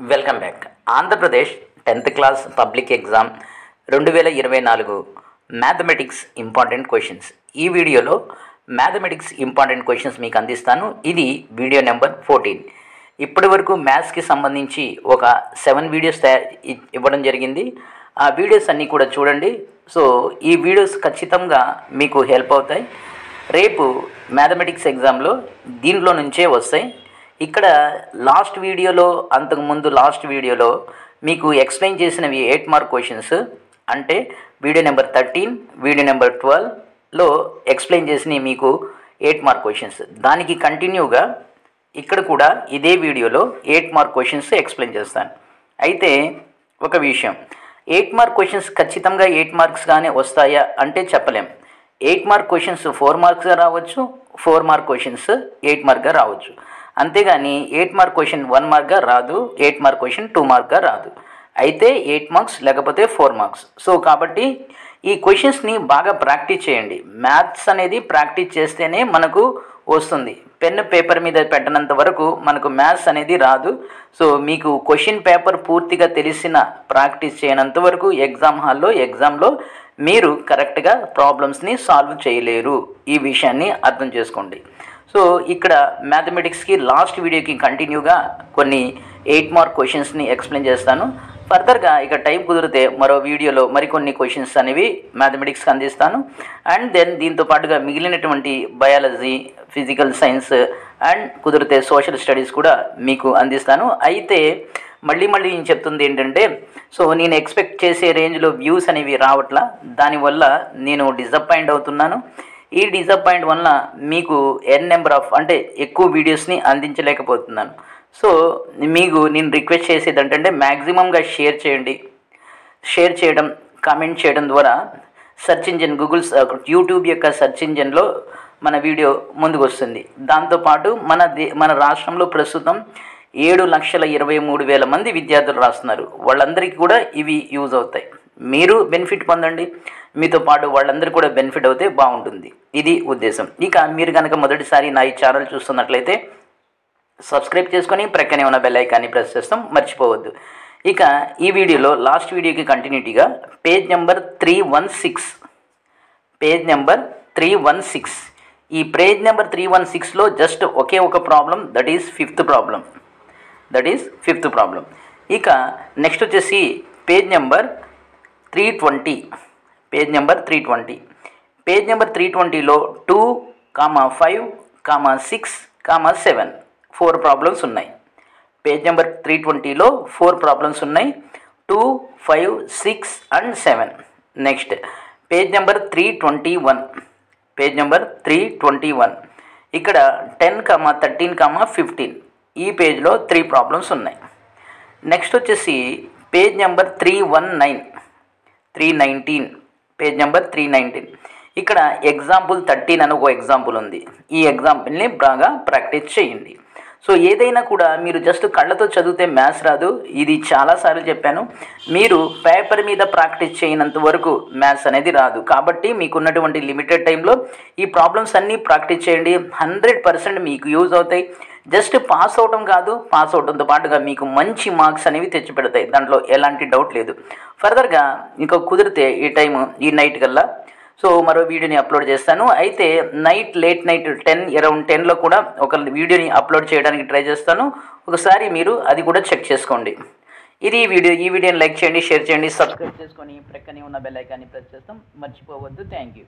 Welcome back. Andhra Pradesh 10th class public exam 2024 mathematics important questions. ఈ వీడియోలో mathematics important questions మీకు అందిస్తాను. ఇది వీడియో నెంబర్ 14. ఇప్పటి వరకు మ్యాథ్స్కి సంబంధించి ఒక 7 వీడియోస్ ఇవ్వడం జరిగింది. ఆ వీడియోస్ అన్నీ కూడా చూడండి. సో ఈ వీడియోస్ ఖచ్చితంగా మీకు హెల్ప్ అవుతాయి. రేపు మ్యాథమెటిక్స్ ఎగ్జామ్లో దీంట్లో నుంచే వస్తాయి. ఇక్కడ లాస్ట్ వీడియోలో మీకు ఎక్స్ప్లెయిన్ చేసినవి 8 మార్క్ క్వశ్చన్స్, అంటే వీడియో నెంబర్ 13, వీడియో నెంబర్ 12లో ఎక్స్ప్లెయిన్ చేసినవి మీకు 8 మార్క్ క్వశ్చన్స్. దానికి కంటిన్యూగా ఇక్కడ కూడా ఇదే వీడియోలో 8 మార్క్ క్వశ్చన్స్ ఎక్స్ప్లెయిన్ చేస్తాను. అయితే ఒక విషయం, 8 మార్క్ క్వశ్చన్స్ ఖచ్చితంగా 8 మార్క్స్గానే వస్తాయా అంటే చెప్పలేం. 8 మార్క్ క్వశ్చన్స్ 4 మార్క్స్గా రావచ్చు, 4 మార్క్ క్వశ్చన్స్ 8 మార్క్గా రావచ్చు. అంతేగాని 8 మార్క్ క్వశ్చన్ 1 మార్క్గా రాదు, 8 మార్క్ క్వశ్చన్ 2 మార్క్గా రాదు. అయితే 8 మార్క్స్ లేకపోతే 4 మార్క్స్. సో కాబట్టి ఈ క్వశ్చన్స్ని బాగా ప్రాక్టీస్ చేయండి. మ్యాథ్స్ అనేది ప్రాక్టీస్ చేస్తేనే మనకు వస్తుంది. పెన్ పేపర్ మీద పెట్టినంత వరకు మనకు మ్యాథ్స్ అనేది రాదు. సో మీకు క్వశ్చన్ పేపర్ పూర్తిగా తెలిసిన ప్రాక్టీస్ చేయనంత వరకు ఎగ్జామ్లో మీరు కరెక్ట్గా ప్రాబ్లమ్స్ని సాల్వ్ చేయలేరు. ఈ విషయాన్ని అర్థం చేసుకోండి. సో ఇక్కడ మ్యాథమెటిక్స్కి లాస్ట్ వీడియోకి కంటిన్యూగా కొన్ని 8 మార్క్ క్వశ్చన్స్ని ఎక్స్ప్లెయిన్ చేస్తాను. ఫర్దర్గా ఇక టైం కుదిరితే మరో వీడియోలో మరికొన్ని క్వశ్చన్స్ అనేవి మ్యాథమెటిక్స్కి అందిస్తాను. అండ్ దెన్ దీంతో పాటుగా మిగిలినటువంటి బయాలజీ, ఫిజికల్ సైన్స్ అండ్ కుదిరితే సోషల్ స్టడీస్ కూడా మీకు అందిస్తాను. అయితే మళ్ళీ నేను చెప్తుంది ఏంటంటే, సో నేను ఎక్స్పెక్ట్ చేసే రేంజ్లో వ్యూస్ అనేవి రావట్లా. దానివల్ల నేను డిసప్పాయింట్ అవుతున్నాను. ఈ డిసప్పాయింట్ వల్ల మీకు అంటే ఎక్కువ వీడియోస్ని అందించలేకపోతున్నాను. సో మీకు నేను రిక్వెస్ట్ చేసేది ఏంటంటే మ్యాక్సిమంగా షేర్ చేయండి. షేర్ చేయడం, కామెంట్ చేయడం ద్వారా సెర్చ్ ఇంజిన్ యూట్యూబ్ యొక్క సెర్చ్ ఇంజిన్లో మన వీడియో ముందుకు వస్తుంది. దాంతోపాటు మన రాష్ట్రంలో ప్రస్తుతం 7,23,000 మంది విద్యార్థులు రాస్తున్నారు. వాళ్ళందరికీ కూడా ఇవి యూజ్ అవుతాయి. మీరు బెనిఫిట్ పొందండి, మీతో పాటు వాళ్ళందరూ కూడా బెనిఫిట్ అవుతే బాగుంటుంది. ఇది ఉద్దేశం. ఇక మీరు కనుక మొదటిసారి నా ఈ ఛానల్ చూస్తున్నట్లయితే సబ్స్క్రైబ్ చేసుకొని ప్రక్కనే ఉన్న బెల్ ఐకాన్ని ప్రెస్ చేస్తాం, మర్చిపోవద్దు. ఇక ఈ వీడియోలో లాస్ట్ వీడియోకి కంటిన్యూటీగా పేజ్ నెంబర్ 316 ఈ పేజ్ నెంబర్ 316లో జస్ట్ ఒకే ఒక problem, that is fifth problem. ఇక నెక్స్ట్ వచ్చేసి పేజ్ నెంబర్ 320. పేజ్ నెంబర్ 320లో 2, 5, 6, 7 4 ప్రాబ్లమ్స్ ఉన్నాయి. పేజ్ నెంబర్ 320లో 4 ప్రాబ్లమ్స్ ఉన్నాయి, 2, 5, 6 అండ్ 7. Next page number 321. ఇక్కడ 10, 13, 15 ఈ పేజ్లో 3 ప్రాబ్లమ్స్ ఉన్నాయి. నెక్స్ట్ వచ్చేసి పేజ్ నెంబర్ 319. పేజ్ నెంబర్ 319 ఇక్కడ ఎగ్జాంపుల్ 13 అని ఒక ఎగ్జాంపుల్ ఉంది. ఈ ఎగ్జాంపుల్ని బాగా ప్రాక్టీస్ చేయండి. సో ఏదైనా కూడా మీరు జస్ట్ కళ్ళతో చదివితే మ్యాథ్స్ రాదు. ఇది చాలాసార్లు చెప్పాను. మీరు పేపర్ మీద ప్రాక్టీస్ చేయనంత వరకు మ్యాథ్స్ అనేది రాదు. కాబట్టి మీకున్నటువంటి లిమిటెడ్ టైంలో ఈ ప్రాబ్లమ్స్ అన్నీ ప్రాక్టీస్ చేయండి. 100% మీకు యూజ్ అవుతాయి. జస్ట్ పాస్ అవటం కాదు, పాస్ అవడంతో పాటుగా మీకు మంచి మార్క్స్ అనేవి తెచ్చిపెడతాయి. దాంట్లో ఎలాంటి డౌట్ లేదు. ఫర్దర్గా ఇంకా కుదిరితే ఈ నైట్ కల్లా సో మరో వీడియోని అప్లోడ్ చేస్తాను. అయితే లేట్ నైట్ అరౌండ్ 10లో కూడా ఒక వీడియోని అప్లోడ్ చేయడానికి ట్రై చేస్తాను. ఒకసారి మీరు అది కూడా చెక్ చేసుకోండి. ఇది ఈ వీడియోని లైక్ చేయండి, షేర్ చేయండి, సబ్స్క్రైబ్ చేసుకొని ప్రక్కనే ఉన్న బెల్ ఐకాన్ని ప్రెస్ చేస్తాం, మర్చిపోవద్దు. Thank you.